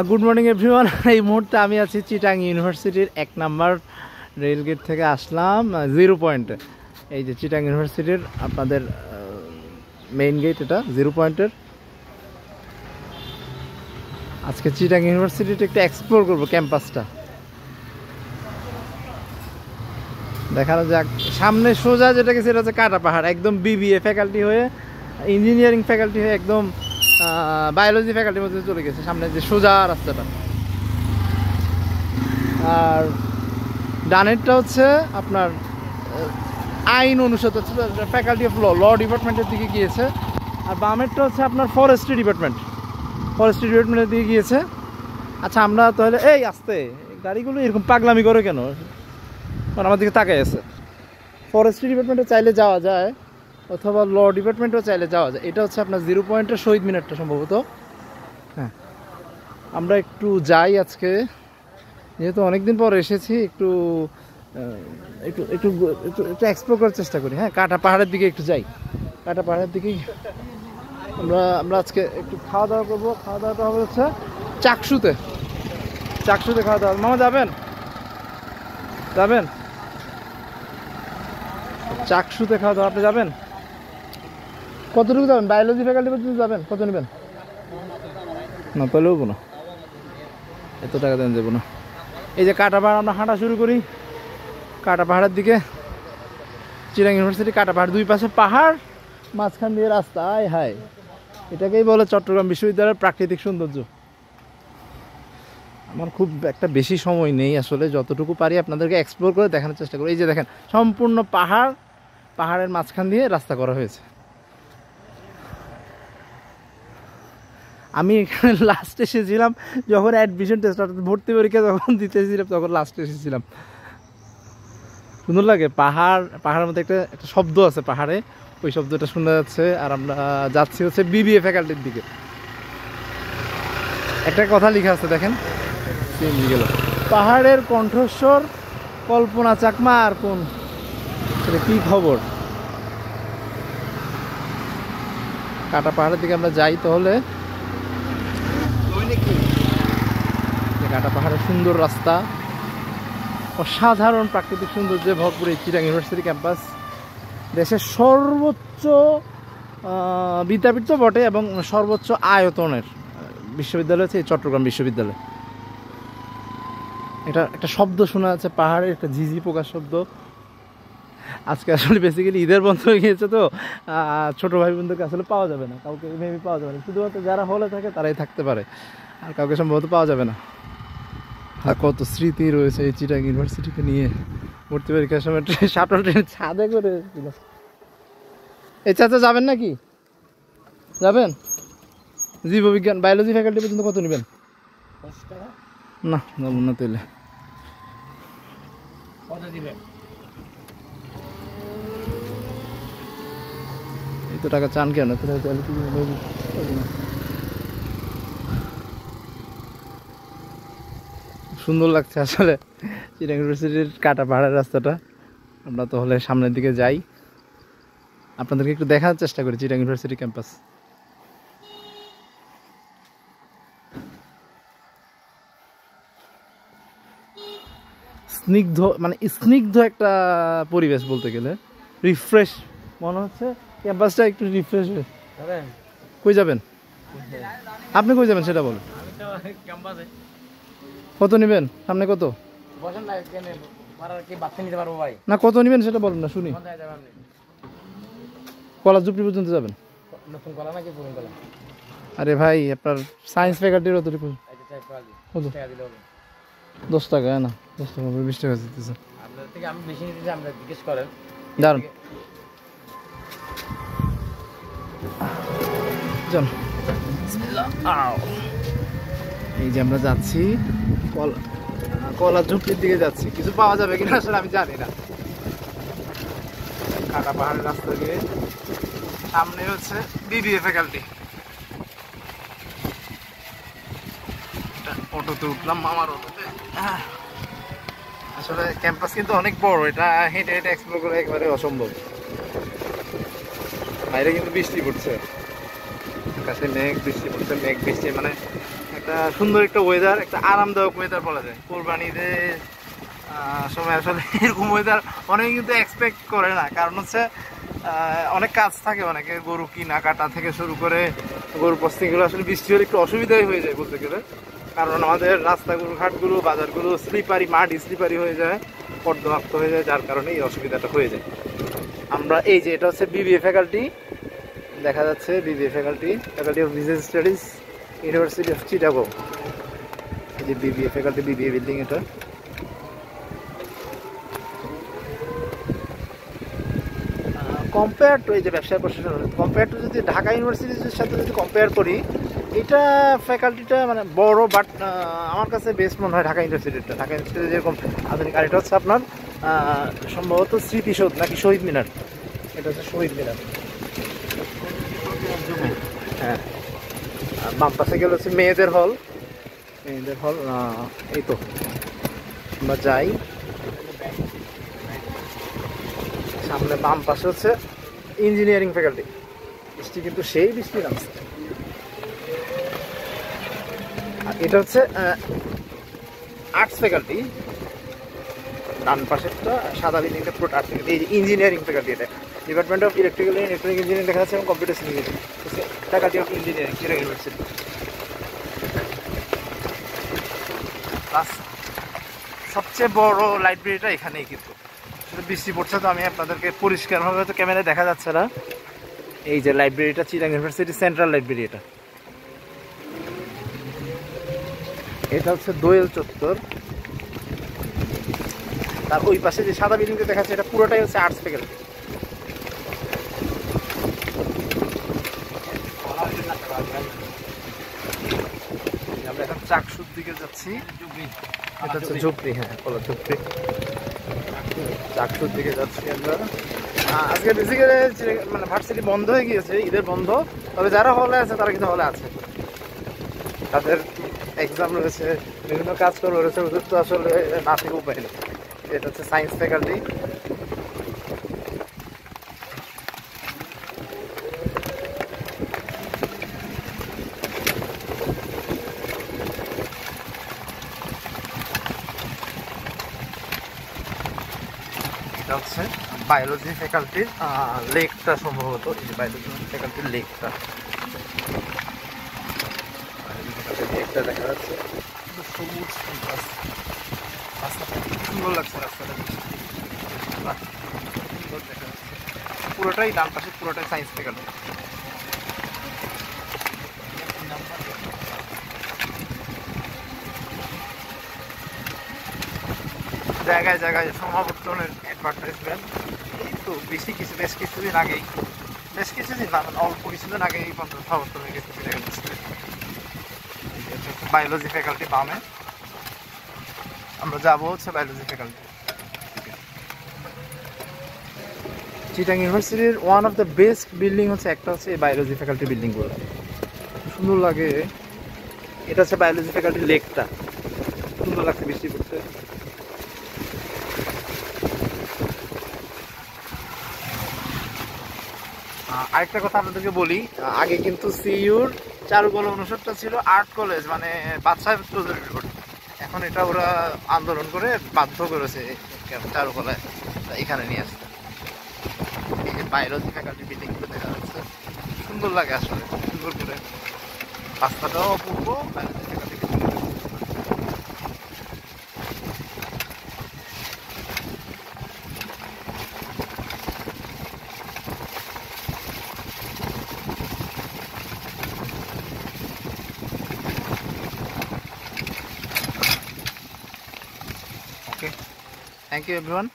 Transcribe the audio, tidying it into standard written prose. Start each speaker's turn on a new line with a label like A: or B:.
A: Good morning everyone. এই মুহূর্তে আমি আছি চিটাং ইউনিভার্সিটির 1 নম্বর রেলগেট থেকে আসলাম 0 পয়েন্টে। এই যে চিটাং ইউনিভার্সিটির আপনাদের মেইন গেট, এটা 0 পয়েন্টের। আজকে চিটাং ইউনিভার্সিটিটা একটু এক্সপ্লোর করবো, ক্যাম্পাসটা দেখানো যাক। সামনে সোজা যেটা গেছে এটা হচ্ছে কাটা পাহাড়, একদম বিবিএ ফ্যাকাল্টি হয়ে, ইঞ্জিনিয়ারিং ফ্যাকাল্টি হয়ে একদম বায়োলজি ফ্যাকাল্টির মধ্যে চলে গেছে সামনে যে সোজা রাস্তাটা। আর ডানেরটা হচ্ছে আপনার আইন অনুষদ, হচ্ছে ফ্যাকাল্টি অফ ল ডিপার্টমেন্টের দিকে গিয়েছে। আর বামেরটা হচ্ছে আপনার ফরেস্ট্রি ডিপার্টমেন্টের দিকে গিয়েছে। আচ্ছা, আমরা তাহলে এই আসতে গাড়িগুলো এরকম পাগলামি করে কেন, কারণ আমার দিকে তাকাই আছে। ফরেস্ট্রি ডিপার্টমেন্টে চাইলে যাওয়া যায়, অথবা ল ডিপার্টমেন্টেও চাইলে যাওয়া যায়। এটা হচ্ছে আপনার 0 পয়েন্টের শহীদ মিনারটা সম্ভবত। হ্যাঁ, আমরা একটু যাই আজকে, যেহেতু অনেকদিন পর এসেছি, একটু একটু একটু একটু এক্সপ্লোর করার চেষ্টা করি। হ্যাঁ, কাটা পাহাড়ের দিকে একটু যাই, কাটা পাহাড়ের দিকেই আমরা আজকে একটু খাওয়া দাওয়া করবো। খাওয়া দাওয়াটা হবে হচ্ছে চাকসুতে খাওয়া দাওয়া। মামা যাবেন চাকসুতে খাওয়া দাওয়া? আপনি যাবেন? কতটুকু যাবেন? বায়োলজি ফ্যাকাল্টি পর্যন্ত যাবেন? কত নেবেন? না পেলেও না, এত টাকা দেন যাবো না। এই যে কাটা পাহাড়, আমরা হাঁটা শুরু করি কাটা পাহাড়ের দিকে। চিটাং ইউনিভার্সিটি কাটা পাহাড়, দুই পাশে পাহাড়, মাঝখান দিয়ে রাস্তা। আয় হায়, এটাকেই বলে চট্টগ্রাম বিশ্ববিদ্যালয়ের প্রাকৃতিক সৌন্দর্য। আমার খুব একটা বেশি সময় নেই আসলে, যতটুকু পারি আপনাদেরকে এক্সপ্লোর করে দেখানোর চেষ্টা করি। এই যে দেখেন, সম্পূর্ণ পাহাড়ের মাঝখান দিয়ে রাস্তা করা হয়েছে। আমি এখানে লাস্ট এসেছিলাম যখন অ্যাডমিশন টেস্ট, অর্থাৎ ভর্তি পরীক্ষা যখন দিতেছিলাম, তখন লাস্ট এসেছিলাম। সুন্দর লাগে। পাহাড়ের মধ্যে একটা শব্দ আছে পাহাড়ে, ওই শব্দটা শোনা যাচ্ছে। আর আমরা যাচ্ছি হচ্ছে বিবিএ ফ্যাকাল্টির দিকে। একটা কথা লেখা আছে দেখেন, গেল পাহাড়ের কণ্ঠস্বর কল্পনা চাকমা। আর কোন কি খবর? কাটা পাহাড়ের দিকে আমরা যাই তাহলে। কাটা পাহাড়ের সুন্দর রাস্তা, অসাধারণ প্রাকৃতিক সৌন্দর্যে ভরপুর এই চিটাং ইউনিভার্সিটি ক্যাম্পাস। দেশের সর্বোচ্চ বিদ্যাপীঠ তো বটে, এবং সর্বোচ্চ আয়তনের বিশ্ববিদ্যালয় হচ্ছে এই চট্টগ্রাম বিশ্ববিদ্যালয়। এটা একটা শব্দ শোনা যাচ্ছে পাহাড়ের, একটা ঝিঝি পোকার শব্দ। আজকে আসলে বেসিক্যালি ঈদের বন্ধ হয়ে গিয়েছে, তো ছোটো ভাই বোনদেরকে আসলে পাওয়া যাবে না, কাউকে মেবি পাওয়া যাবে না। শুধুমাত্র যারা হলে থাকে তারাই থাকতে পারে, আর কাউকে সম্ভবত পাওয়া যাবে না। আর কত স্মৃতি রয়েছে এই চিটাং ইউনিভার্সিটিকে নিয়ে। ভর্তি পরীক্ষার সময় শাটল ট্রেন ছাদে করে। এই চাচা যাবেন নাকি? যাবেন? জীববিজ্ঞান বায়োলজি ফ্যাকাল্টি পর্যন্ত কত নেবেন? না যাবো না তাইলে। এত টাকা চান কেন? সুন্দর লাগছে আসলে চিটাং ইউনিভার্সিটির কাটা পাহাড়ের রাস্তাটা। আমরা তাহলে সামনের দিকে যাই, আপনাদেরকে একটু দেখার চেষ্টা করি চিটাং ইউনিভার্সিটি ক্যাম্পাস। স্নিগ্ধ একটা পরিবেশ বলতে গেলে, রিফ্রেশ মনে হচ্ছে ক্যাম্পাসটা একটু রিফ্রেশ হয়ে। কই যাবেন আপনি? কই যাবেন সেটা বলুন। কত নেবেন? সামনে কত না, কত নেবেন সেটা বলুন না, শুনি। কলা জুপড়ি পর্যন্ত যাবেন? আরে ভাই, আপনার সায়েন্স ফ্যাকাল্টির কত? 10 টাকা? না 10 টাকা, 20 টাকা দিতেছে। দাঁড়ান, এই যে আমরা যাচ্ছি কলা ঝুপড়ির দিকে যাচ্ছি। কিছু পাওয়া যাবে কিনা আসলে আমি জানি না। কাটা পাহাড়ের রাস্তা দিয়ে সামনে হচ্ছে বিবিএ ফ্যাকাল্টি। অটোতে উঠলাম, মামার অটোতে। আসলে ক্যাম্পাস কিন্তু অনেক বড়, এটা হেঁটে এক্সপ্লোর করা একেবারে অসম্ভব। বাইরে কিন্তু বৃষ্টি পড়ছে, আকাশে বৃষ্টি পড়ছে, মেঘ বৃষ্টি, মানে একটা একটা সুন্দর একটা ওয়েদার, একটা আরামদায়ক ওয়েদার বলা যায়। কোরবানিদের সময় আসলে এরকম ওয়েদার অনেকে কিন্তু এক্সপেক্ট করে না, কারণ হচ্ছে অনেক কাজ থাকে, অনেকে গরু কিনা কাটা থেকে শুরু করে গরু পোস্টিংগুলো আসলে বৃষ্টি হলে একটু অসুবিধাই হয়ে যায় বলতে গেলে, কারণ আমাদের রাস্তাগুলো, ঘাটগুলো, বাজারগুলো স্লিপারি, মাটি স্লিপারি হয়ে যায়, পর্দমাক্ত হয়ে যায়, যার কারণে এই অসুবিধাটা হয়ে যায়। আমরা এই যে এটা হচ্ছে বিবিএ ফ্যাকাল্টি, দেখা যাচ্ছে BBA faculty of business studies, university of Chittagong. এই যে বিবিএ ফ্যাকাল্টি, বিবিএ বিল্ডিং এটা। কম্পেয়ার টু এই যে ব্যবসায় প্রশাসন, কম্পেয়ার টু যদি ঢাকা ইউনিভার্সিটির সাথে যদি কম্পেয়ার করি, এটা ফ্যাকাল্টিটা মানে বড়, বাট আমার কাছে বেস্ট মনে হয় ঢাকা ইউনিভার্সিটিটা। ঢাকা ইউনিভার্সিটি যেরকম আধুনিক, আর এটা হচ্ছে আপনার সম্ভবত স্মৃতিসৌধ নাকি শহীদ মিনার, এটা হচ্ছে শহীদ মিনার। হ্যাঁ, বাম পাশে গেলে হচ্ছে মেয়েদের হল, মেয়েদের হল। এই তো আমরা যাই, সামনে বাম পাশে হচ্ছে ইঞ্জিনিয়ারিং ফ্যাকাল্টি। বৃষ্টি কিন্তু সেই বৃষ্টি নামছে। আর এটা হচ্ছে আর্টস ফ্যাকাল্টি, ডান পাশেরটা সাদা বিল্ডিংটা পুরো আর্টস ফ্যাকাল্টি। এই যে ইঞ্জিনিয়ারিং ফ্যাকাল্টি, এটা department of electrical and electronic engineering দেখা যাচ্ছে, এবং কম্পিউটার ইঞ্জিনিয়ারিং হচ্ছে faculty of engineering, Chittagong university. Plus সবচেয়ে বড় লাইব্রেরিটা এখানেই, কিন্তু বৃষ্টি পড়ছে তো আমি আপনাদেরকে পরিষ্কারভাবে হয়তো ক্যামেরায় দেখা যাচ্ছে না। এই যে লাইব্রেরিটা, চিটাগং ইউনিভার্সিটি সেন্ট্রাল লাইব্রেরি, এটা হচ্ছে দোয়েল চত্বর। তার ওই পাশে যে সাদা বিল্ডিংটা দেখাচ্ছে, এটা পুরোটাই হচ্ছে আর্টস ফ্যাকাল্টি। আমরা এখন চাকসুর দিকে যাচ্ছি, এটা হচ্ছে ঝুপড়ি, হ্যাঁ কলা ঝুপড়ি, চাকসুর দিকে যাচ্ছি আমরা। আজকে বেসিক্যালি মানে ভার্সিটি বন্ধ হয়ে গিয়েছে, ঈদের বন্ধ, তবে যারা হলে আছে তারা কিন্তু হলে আছে, তাদের এক্সাম রয়েছে, বিভিন্ন কাজকর্ম রয়েছে, ওদের তো আসলে না থেকে উপায় নেই। এটা হচ্ছে সায়েন্স ফ্যাকাল্টি। এটা হচ্ছে বায়োলজি ফ্যাকাল্টির লেকটা, সম্ভবত এই যে বায়োলজি ফ্যাকাল্টির লেকটা, লেকটা দেখা যাচ্ছে, সবুজ ক্যাম্পাস, রাস্তাটা সুন্দর লাগছে, রাস্তাটা সুন্দর দেখা যাচ্ছে। পুরোটাই ডান পাশে, পুরোটাই সায়েন্স ফ্যাকাল্টি। জায়গায় জায়গায় সমাবর্তনের অ্যাডভার্টাইজমেন্ট। এই তো বেশ কিছুদিন আগেই, বেশ কিছুদিন না, অল্প কিছুদিন আগেই সমাবর্তন হয়ে গেছে। বায়োলজি ফ্যাকাল্টি বামে, আমরা যাবো হচ্ছে বায়োলজি ফ্যাকাল্টি। চিটাগং ইউনিভার্সিটির one of the best building হচ্ছে একটা হচ্ছে এই বায়োলজি ফ্যাকাল্টি বিল্ডিংগুলো, সুন্দর লাগে। এটা হচ্ছে বায়োলজি ফ্যাকাল্টির লেকটা, সুন্দর লাগছে, বৃষ্টি পড়ছে। আরেকটা কথা আপনাদেরকে বলি, আগে কিন্তু সিইউর চারুকলা অনুষদটা ছিল আর্ট কলেজ, মানে বাদশাহ চৌধুরীর রিপোর্ট। এখন এটা ওরা আন্দোলন করে বাধ্য করেছে চারুকলায় এখানে নিয়ে আসতে। এই যে বায়োলজি ফ্যাকাল্টি বিল্ডিংগুলো দেখা যাচ্ছে, সুন্দর লাগে আসলে, সুন্দর করে, রাস্তাটাও অপূর্ব। Biology faculty Thank you everyone.